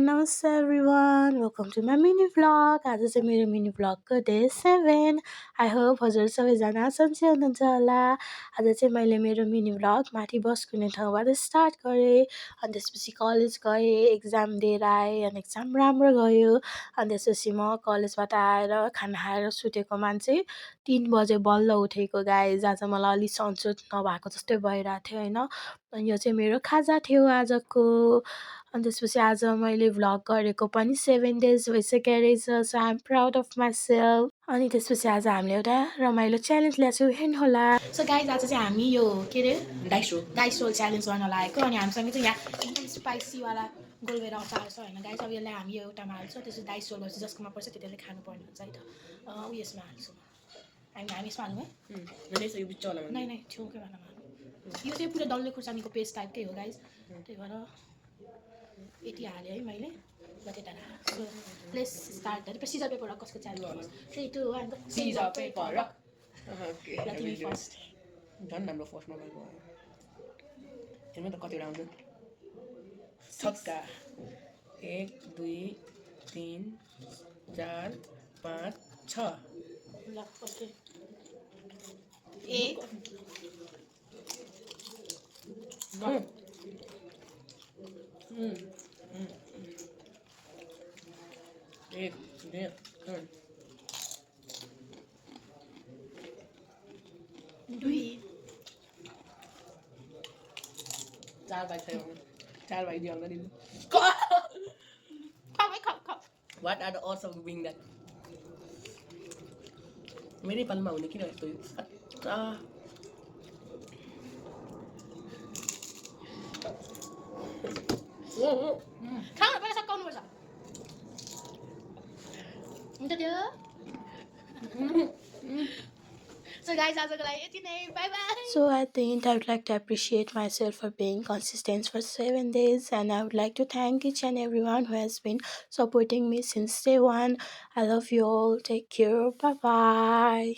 नमस्ते everyone, welcome to my mini vlog. आज चाहिँ मेरो मिनी भ्लगको डे 7। आई होप हजुर सबैजना सन्चै हुनुहुन्छ होला। आज चाहिँ मैले मेरो मिनी भ्लग माथि बस कुने ठाउँबाट स्टार्ट गरेँ। अनि त्यसपछि कलेज गएँ, एक्जाम दिएर आएँ अनि एक्जाम राम्रो गयो। अनि त्यसपछि म कलेजबाट आएर खाना खाएर सुतेको मान्छे 3 बजे बल्ल उठेको गाइज। आज मलाई अलिक सन्चो नभएको जस्तै भइरहेको थियो होइन। अनि यो चाहिँ मेरो खाजा थियो आजको। अनि त्यसपछि आज मैले भ्लग गरेको पनि 7 डेज भइसक्यो रहेछ। So I am proud of myself. अनि त्यसपछि आज हामीले एउटा रमाइलो च्यालेन्ज ल्याएको छौँ, हेर्नु होला। सो गाइज आज चाहिँ हामी यो के अरे डाइस रोल च्यालेन्ज गर्न लागेको। अनि हामीसँग चाहिँ यहाँ एकदम स्पाइसीवाला गोलभेरा अचार छ होइन गाइज। अब यसलाई हामी एउटामा हाल्छौँ, त्यसपछि डाइस रोल भएपछि जसकोमा पर्छ त्यसले खानुपर्ने हुन्छ है त। उयसमा हाल्छौँ हामी यसमा हाल्नु है। नै छेउकै बेलामा हाल्नु। यो चाहिँ पुरा डल्ले खुर्सानीको पेस्ट टाइपकै हो गाइज, त्यही भएर यति हालेँ है मैले। सो लेट्स स्टार्ट अरे सिजर पेपर रक कसको challenge 3 2 1 scissor paper rock. Okay तिमी फर्स्ट। झन् हाम्रो फर्स्टमा गएको हेर्नु त कतिवटा आउँछ। छक्का 1 2 3 4 5 6 ल ओके ए एक दुई 4 भाइ थियो 4 भाइ दियो अगाडि What are the odds of doing that? मेरो नेपालमा हुने किन यस्तो खाना पहिला सकाउनुपर्छ हुन्छ त्यो। So guys, आजको लागि यति नै, bye bye. So I think I would like to appreciate myself for being consistent for 7 days, and I would like to thank each and everyone who has been supporting me since day one. I love you all. Take care. Bye bye.